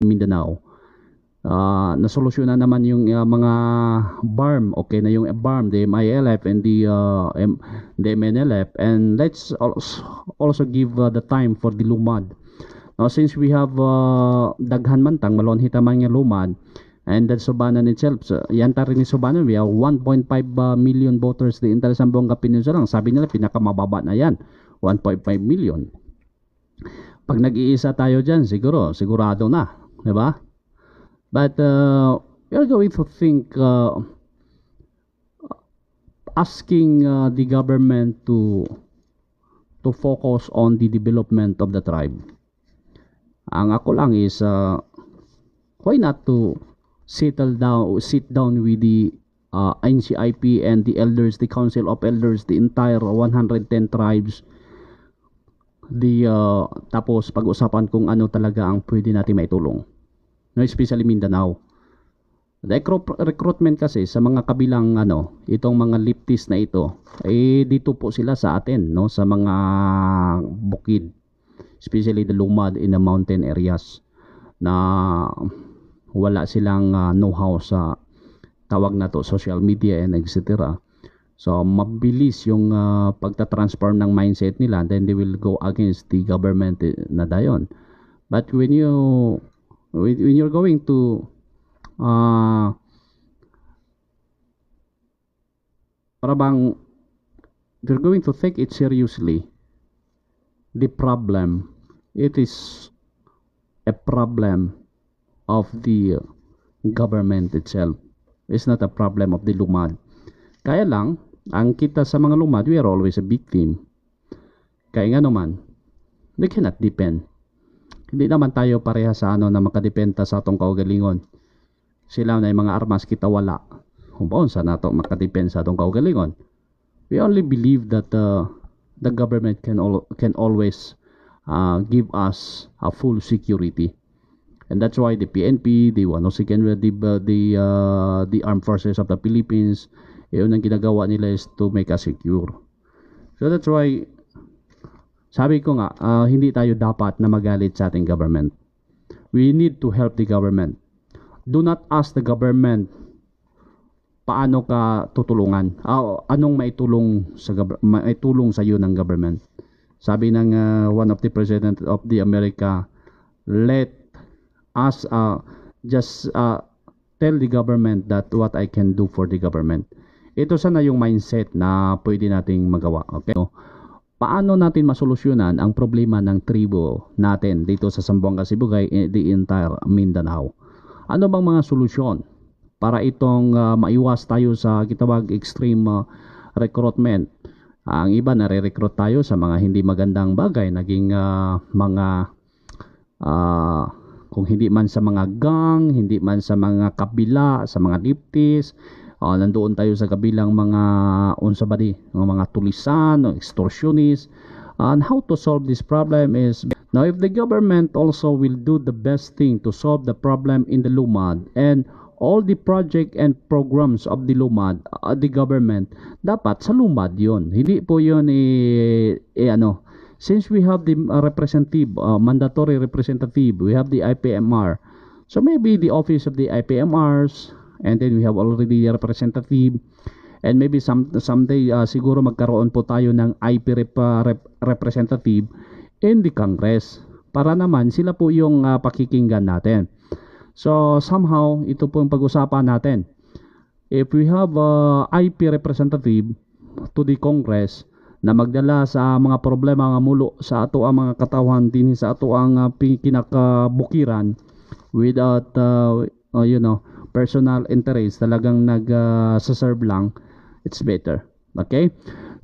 Mindanao. Nasolusyonan naman yung mga BARM, okay na yung BARM, the MILF and the MNLF, and let's also give the time for the lumad. Now, since we have daghan mantang malon hitaman nga lumad, and that Subanan itself, so, yan ta rin ni Subanan, we have 1.5 million voters di entire Zamboanga Peninsula lang. Sabi nila pinakamababa na yan, 1.5 million. Pag nag-iisa tayo dyan, sigurado na, di ba? But we are going to think asking the government to focus on the development of the tribe. Ang ako lang is why not to sit down with the NCIP and the elders, the Council of Elders, the entire 110 tribes, tapos pag-usapan kung ano talaga ang pwede natin maitulong. No, especially Mindanao. Recruitment kasi sa mga kabilang itong mga leftist na ito, dito po sila sa atin, no, sa mga bukid, especially the lumad in the mountain areas na wala silang know-how sa tawag na to social media and etc. So mabilis yung pagta-transform ng mindset nila, then they will go against the government na dayon. But when you're going to you're going to take it seriously, the problem, it is a problem of the government itself. It's not a problem of the lumad. Kaya lang, ang kita sa mga lumad, we are always a victim. Kaya nga naman, they cannot depend. Hindi naman tayo pareha sa na makadependa sa atong kaugalingon. Sila na yung mga armas, kita wala. Kung sa nato makadependa sa atong kaugalingon. We only believe that the government can always give us a full security. And that's why the PNP, the Armed Forces of the Philippines, yun ang ginagawa nila is to make us secure. So that's why sabi ko nga, hindi tayo dapat na magalit sa ating government. We need to help the government. Do not ask the government paano ka tutulungan. Anong maitulong sa iyo ng government. Sabi ng one of the president of the America, let us just tell the government that what I can do for the government. Ito sana yung mindset na pwede nating magawa. Okay? So, paano natin masolusyonan ang problema ng tribo natin dito sa Zamboanga, Sibugay, the entire Mindanao? Ano bang mga solusyon para itong maiwas tayo sa kitawag extreme recruitment? Ang iba nare-recruit tayo sa mga hindi magandang bagay, naging mga kung hindi man sa mga gang, hindi man sa mga kabila, sa mga lefties, nandoon tayo sa kabilang mga mga tulisan, extortionist. And how to solve this problem is, now if the government also will do the best thing to solve the problem in the lumad, and all the project and programs of the lumad, the government, dapat sa lumad yon. Hindi po yon since we have the representative, mandatory representative, we have the IPMR. So maybe the office of the IPMRs, and then we have already a representative, and maybe someday siguro magkaroon po tayo ng IP representative in the Congress para naman sila po yung pakikinggan natin. So somehow ito po yung pag-usapan natin. If we have IP representative to the Congress na magdala sa mga problema nga mulo sa ato ang mga katawan din sa ato ang kinakabukiran without personal interest, talagang nag-serve lang, it's better. Okay?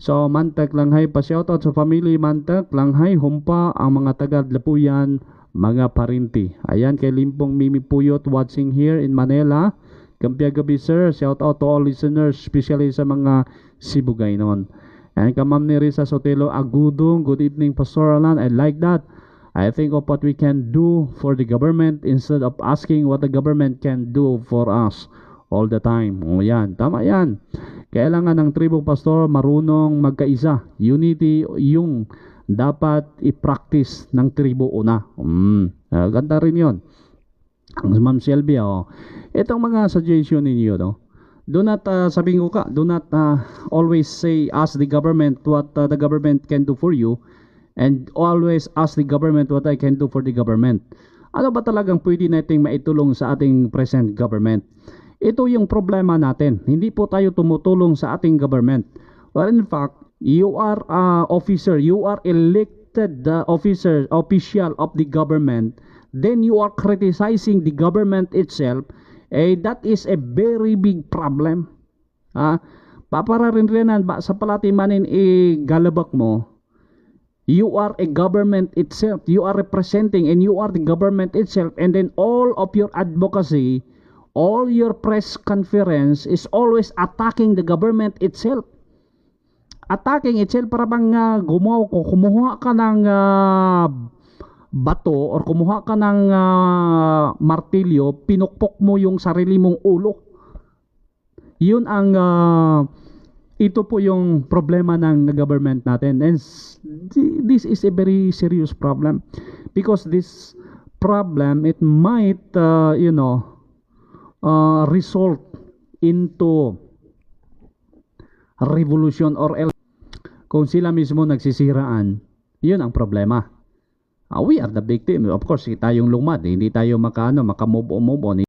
So, Mantek Langhay, pa-shoutout sa family Mantek Langhay, humpa ang mga taga-Lapuyan, mga parinti. Ayan, kay Limpong Mimi Puyot watching here in Manila. Kampia gabi sir, shoutout to all listeners, especially sa mga Sibugay noon. And Kamam ni Risa Sotelo Agudong, good evening Pastor Alan, I like that. I think of what we can do for the government instead of asking what the government can do for us all the time. O yan, tama yan. Kailangan ng tribo pastor marunong magkaisa. Unity yung dapat i-practice ng tribo una. Ganda rin yon. Ma'am Sylvia, itong mga suggestion ninyo, no? Do not, sabihin ko ka, do not always say, ask the government what the government can do for you, and always ask the government what I can do for the government. Ano ba talagang pwede nating maitulong sa ating present government? Ito yung problema natin. Hindi po tayo tumutulong sa ating government. Well, in fact, you are officer, you are elected official of the government, then you are criticizing the government itself. That is a very big problem. Papararinrinan ba sa palatimanin galabak mo? You are a government itself. You are representing and you are the government itself. And then all of your advocacy, all your press conference is always attacking the government itself. Attacking itself para bang kumuha ka ng bato or kumuha ka ng martilyo, pinukpok mo yung sarili mong ulo. Yun ang ito po yung problema ng government natin, and this is a very serious problem because this problem, it might result into revolution or else kung sila mismo nagsisiraan. Yun ang problema. We are the victim. Of course, tayong lumad, hindi tayo maka-move on.